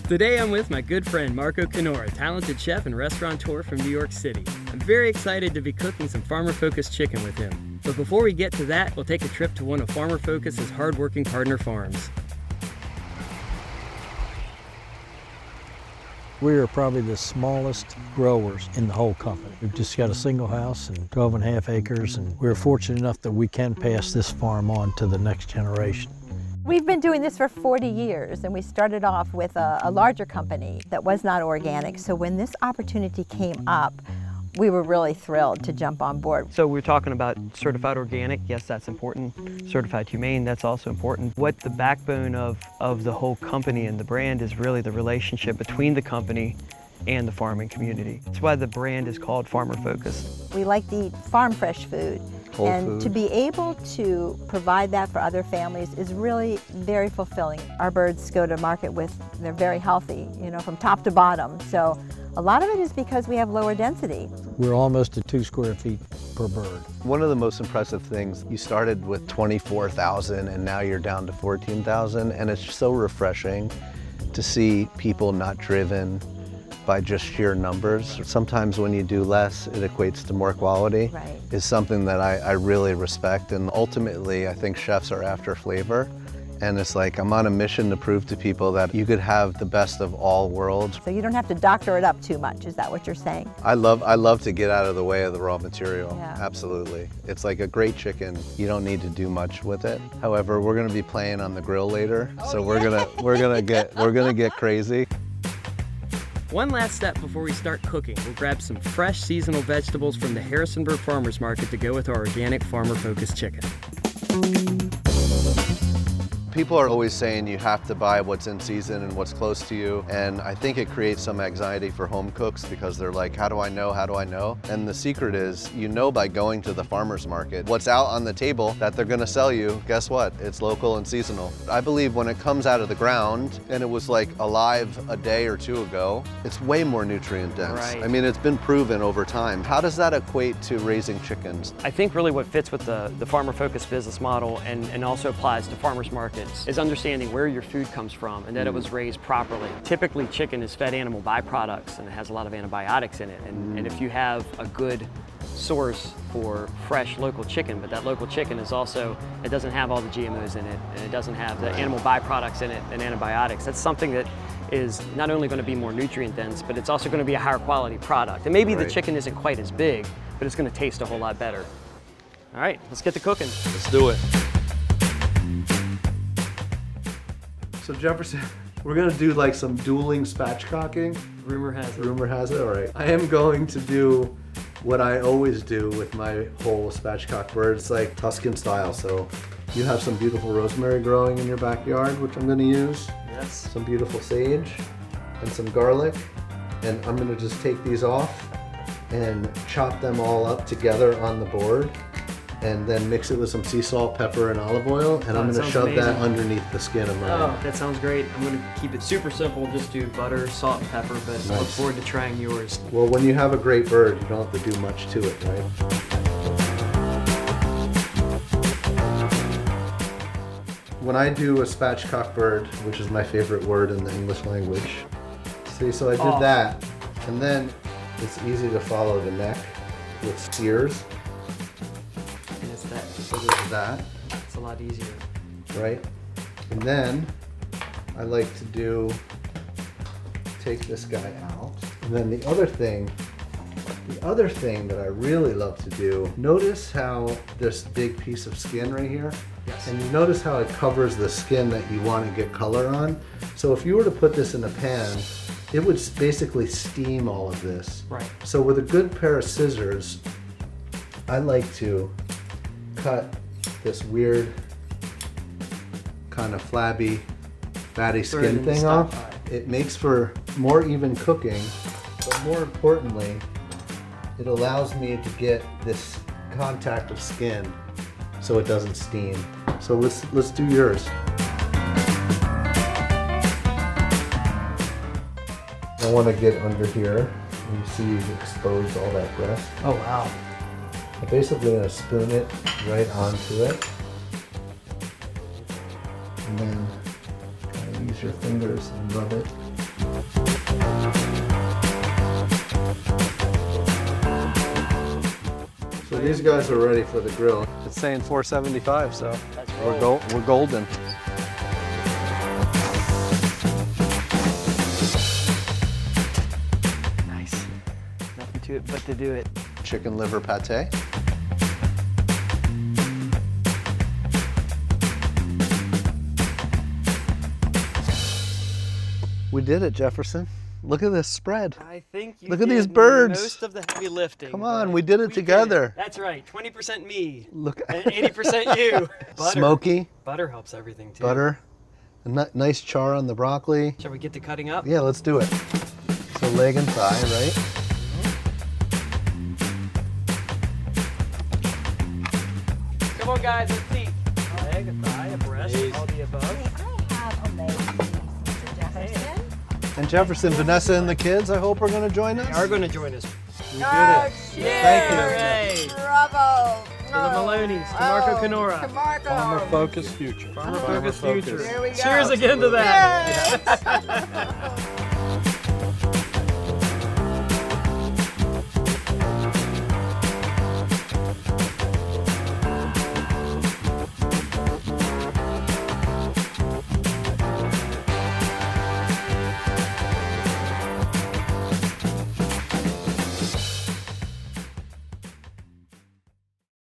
Today I'm with my good friend Marco Canora, talented chef and restaurateur from New York City. I'm very excited to be cooking some farmer-focused chicken with him. But before we get to that, we'll take a trip to one of Farmer Focus's hard-working partner farms. We are probably the smallest growers in the whole company. We've just got a single house and 12.5 acres, and we're fortunate enough that we can pass this farm on to the next generation. We've been doing this for 40 years, and we started off with a larger company that was not organic. So when this opportunity came up, we were really thrilled to jump on board. So we're talking about certified organic. Yes, that's important. Certified humane, that's also important. What the backbone of the whole company and the brand is really the relationship between the company and the farming community. That's why the brand is called Farmer Focus. We like to eat farm fresh food. To be able to provide that for other families is really very fulfilling. Our birds go to market they're very healthy, from top to bottom. So a lot of it is because we have lower density. We're almost at 2 square feet per bird. One of the most impressive things, you started with 24,000 and now you're down to 14,000, and it's so refreshing to see people not driven by just sheer numbers. Sometimes when you do less, it equates to more quality. Right. Is something that I really respect, and ultimately I think chefs are after flavor. And it's like, I'm on a mission to prove to people that you could have the best of all worlds. So you don't have to doctor it up too much, is that what you're saying? I love to get out of the way of the raw material. Yeah. Absolutely. It's like a great chicken. You don't need to do much with it. However, we're gonna be playing on the grill later. So we're gonna get crazy. One last step before we start cooking. We'll grab some fresh seasonal vegetables from the Harrisonburg Farmers Market to go with our organic farmer-focused chicken. People are always saying you have to buy what's in season and what's close to you, and I think it creates some anxiety for home cooks because they're like, how do I know, how do I know? And the secret is, by going to the farmer's market. What's out on the table that they're gonna sell you, guess what? It's local and seasonal. I believe when it comes out of the ground and it was like alive a day or two ago, it's way more nutrient dense. Right. I mean, it's been proven over time. How does that equate to raising chickens? I think really what fits with the farmer-focused business model and also applies to farmers markets is understanding where your food comes from and that it was raised properly. Typically, chicken is fed animal byproducts and it has a lot of antibiotics in it. And if you have a good source for fresh local chicken, but that local chicken is also, it doesn't have all the GMOs in it and it doesn't have the animal byproducts in it and antibiotics. That's something that is not only going to be more nutrient dense, but it's also going to be a higher quality product. And maybe the chicken isn't quite as big, but it's going to taste a whole lot better. All right, let's get to cooking. Let's do it. So Jefferson, we're gonna do like some dueling spatchcocking. Rumor has it. Rumor has it, all right. I am going to do what I always do with my whole spatchcock bird. It's like Tuscan style. So you have some beautiful rosemary growing in your backyard, which I'm gonna use. Yes. Some beautiful sage and some garlic. And I'm gonna just take these off and chop them all up together on the board, and then mix it with some sea salt, pepper, and olive oil, and I'm going to shove that underneath the skin of my... Oh, that sounds great. I'm going to keep it super simple, just do butter, salt, and pepper, but I look forward to trying yours. Well, when you have a great bird, you don't have to do much to it, right? When I do a spatchcock bird, which is my favorite word in the English language, see, so I did that, and then it's easy to follow the neck with spears. So there's that. It's a lot easier. Right? And then I like to take this guy out. And then the other thing that I really love to do, notice how this big piece of skin right here? Yes. And you notice how it covers the skin that you want to get color on. So if you were to put this in a pan, it would basically steam all of this. Right. So with a good pair of scissors, I like to cut this weird kind of flabby, fatty skin thing off. It makes for more even cooking, but more importantly, it allows me to get this contact of skin so it doesn't steam. So let's do yours. I want to get under here. You see you've exposed all that breast. Oh, wow. I'm basically going to spoon it right onto it. And then kind of use your fingers and rub it. So these guys are ready for the grill. It's saying 475, so we're golden. Nice. Nothing to it but to do it. Chicken liver pate. We did it, Jefferson. Look at this spread. I think you Look at did these birds. most of the heavy lifting. Come on, but we did it together. That's right. 20% me. Look And 80% you. Butter. Smoky, Butter helps everything too. butter, a nice char on the broccoli. Shall we get to cutting up? Yeah, let's do it. So leg and thigh, right? Come on, guys. Let's see. A leg, a thigh, a breast, all the above. I have a leg piece, Mr. Jefferson. And Jefferson, Vanessa, and the kids, I hope are going to join They us. are going to join us. We did it. Thank you. Hooray. Bravo! To the Maloney's, to Marco Canora. Marco. Farmer-focused future. Farmer-focused future. There we go. Cheers again to that. Yes.